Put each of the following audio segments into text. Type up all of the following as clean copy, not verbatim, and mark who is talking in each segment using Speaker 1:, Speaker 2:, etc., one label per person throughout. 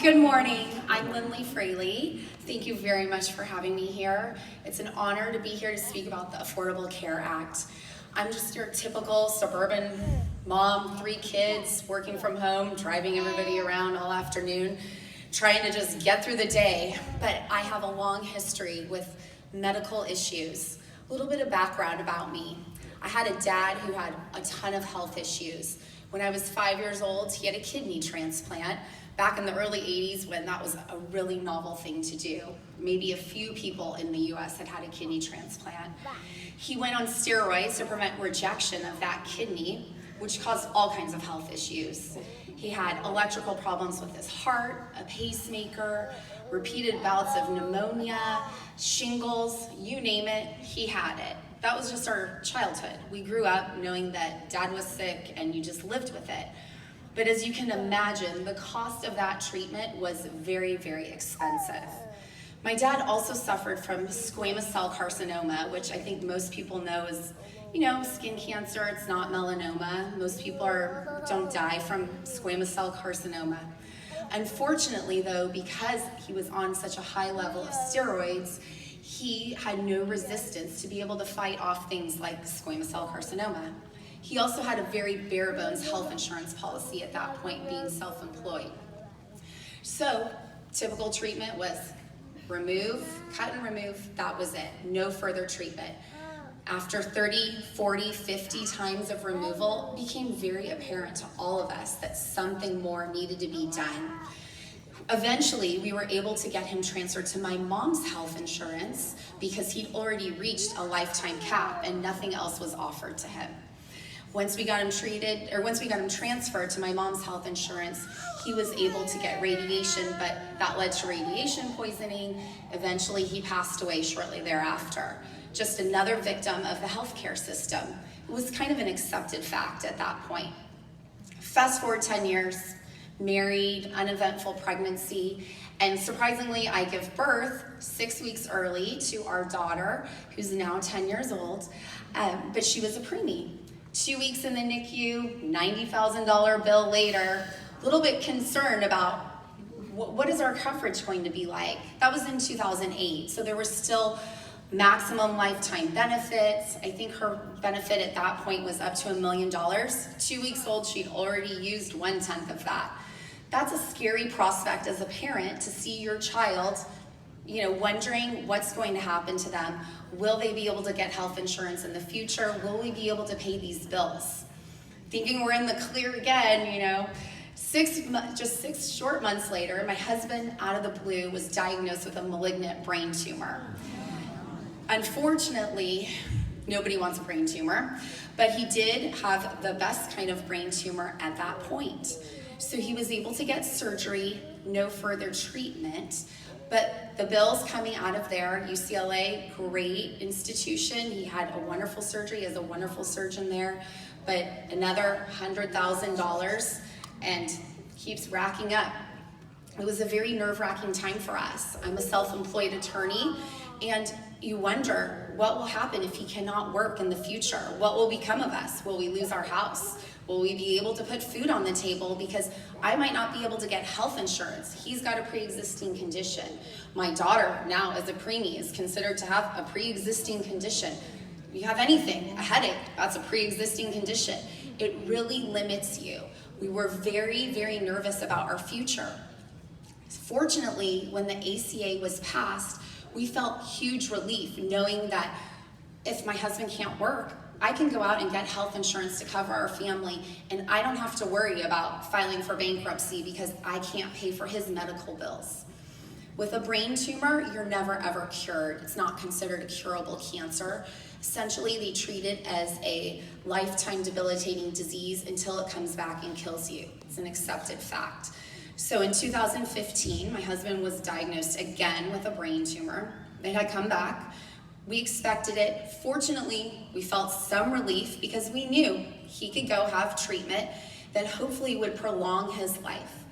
Speaker 1: Good morning, I'm Lindley Fraley. Thank you very much for having me here. It's an honor to be here to speak about the Affordable Care Act. I'm just your typical suburban mom, 3 kids, working from home, driving everybody around all afternoon, trying to just get through the day. But I have a long history with medical issues. A little bit of background about me. I had a dad who had a ton of health issues. When I was 5 years old, he had a kidney transplant back in the early 80s when that was a really novel thing to do. Maybe a few people in the US had had a kidney transplant. He went on steroids to prevent rejection of that kidney, which caused all kinds of health issues. He had electrical problems with his heart, a pacemaker, repeated bouts of pneumonia, shingles, you name it, he had it. That was just our childhood. We grew up knowing that dad was sick and you just lived with it. But as you can imagine, the cost of that treatment was very, very expensive. My dad also suffered from squamous cell carcinoma, which I think most people know is, skin cancer. It's not melanoma. Most people don't die from squamous cell carcinoma. Unfortunately, though, because he was on such a high level of steroids, he had no resistance to be able to fight off things like squamous cell carcinoma. He also had a very bare bones health insurance policy at that point, being self-employed. So, typical treatment was remove, cut and remove, that was it. No further treatment. After 30, 40, 50 times of removal, it became very apparent to all of us that something more needed to be done. Eventually, we were able to get him transferred to my mom's health insurance because he'd already reached a lifetime cap and nothing else was offered to him. Once we got him transferred to my mom's health insurance, he was able to get radiation, but that led to radiation poisoning. Eventually, he passed away shortly thereafter. Just another victim of the healthcare system. It was kind of an accepted fact at that point. Fast forward 10 years, married, uneventful pregnancy, and surprisingly, I give birth 6 weeks early to our daughter, who's now 10 years old, but she was a preemie. 2 weeks in the NICU, $90,000 bill later, a little bit concerned about what is our coverage going to be like. That was in 2008, so there were still maximum lifetime benefits. I think her benefit at that point was up to $1 million. 2 weeks old, she'd already used 1/10 of that. That's a scary prospect as a parent to see your child, wondering what's going to happen to them. Will they be able to get health insurance in the future? Will we be able to pay these bills? Thinking we're in the clear again, 6 short months later, my husband, out of the blue, was diagnosed with a malignant brain tumor. Unfortunately, nobody wants a brain tumor, but he did have the best kind of brain tumor at that point. So he was able to get surgery, no further treatment, but the bills coming out of there, UCLA, great institution. He had a wonderful surgery, has a wonderful surgeon there, but another $100,000 and keeps racking up. It was a very nerve-wracking time for us. I'm a self-employed attorney, and you wonder what will happen if he cannot work in the future. What will become of us? Will we lose our house? Will we be able to put food on the table? Because I might not be able to get health insurance. He's got a pre-existing condition. My daughter now, as a preemie, is considered to have a pre-existing condition. You have anything, a headache, that's a pre-existing condition. It really limits you. We were very, very nervous about our future. Fortunately, when the ACA was passed, we felt huge relief knowing that if my husband can't work, I can go out and get health insurance to cover our family, and I don't have to worry about filing for bankruptcy because I can't pay for his medical bills. With a brain tumor, you're never ever cured. It's not considered a curable cancer. Essentially, they treat it as a lifetime debilitating disease until it comes back and kills you. It's an accepted fact. So in 2015, my husband was diagnosed again with a brain tumor. It had come back. We expected it. Fortunately, we felt some relief because we knew he could go have treatment that hopefully would prolong his life.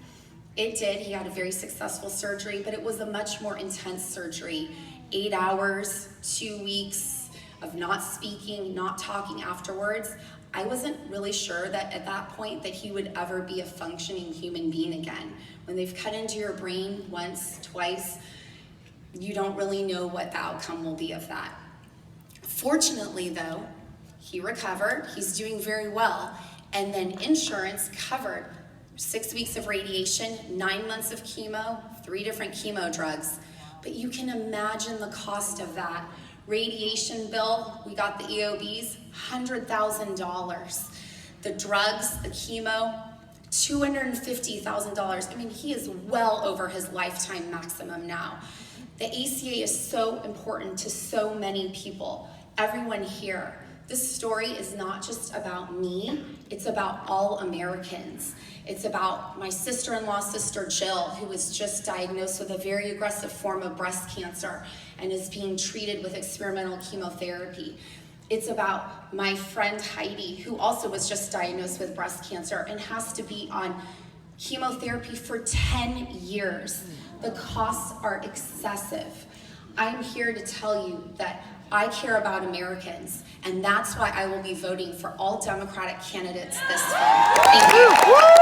Speaker 1: It did. He had a very successful surgery, but it was a much more intense surgery. 8 hours, 2 weeks, of not speaking, not talking afterwards, I wasn't really sure that at that point that he would ever be a functioning human being again. When they've cut into your brain once, twice, you don't really know what the outcome will be of that. Fortunately though, he recovered, he's doing very well, and then insurance covered 6 weeks of radiation, 9 months of chemo, 3 different chemo drugs. But you can imagine the cost of that. Radiation bill, we got the EOBs, $100,000. The drugs, the chemo, $250,000. I mean, he is well over his lifetime maximum now. The ACA is so important to so many people, everyone here. This story is not just about me, it's about all Americans. It's about my sister-in-law, Sister Jill, who was just diagnosed with a very aggressive form of breast cancer and is being treated with experimental chemotherapy. It's about my friend Heidi, who also was just diagnosed with breast cancer and has to be on chemotherapy for 10 years. The costs are excessive. I'm here to tell you that I care about Americans, and that's why I will be voting for all Democratic candidates this fall. Thank you.